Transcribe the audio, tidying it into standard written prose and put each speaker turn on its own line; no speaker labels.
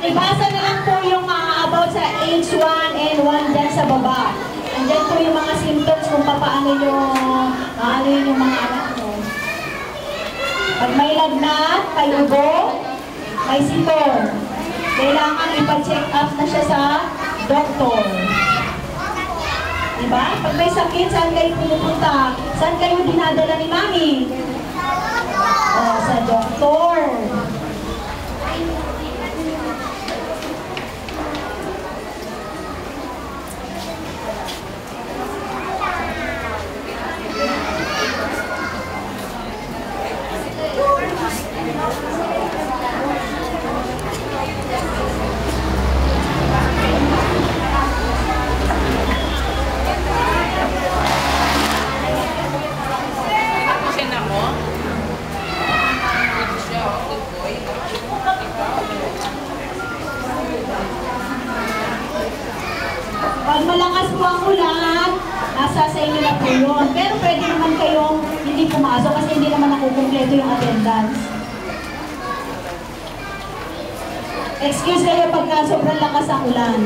Ibasa na lang po yung about sa H1N1 dyan sa baba. Andyan po yung mga symptoms kung paano yung mga anak mo. Pag may lagnat, may ubo, may sipon, kailangan ipa-check up na siya sa doktor. Diba? Pag may sakit, saan kayo pumupunta? Saan kayo dinadala ni Mami? Sa doktor. Pag malakas po ang ulan, nasa sa inyo na po yun. Pero pwede naman kayong hindi pumasok kasi hindi naman nakukumpleto yung attendance. Excuse kayo pagka sobrang lakas ang ulan.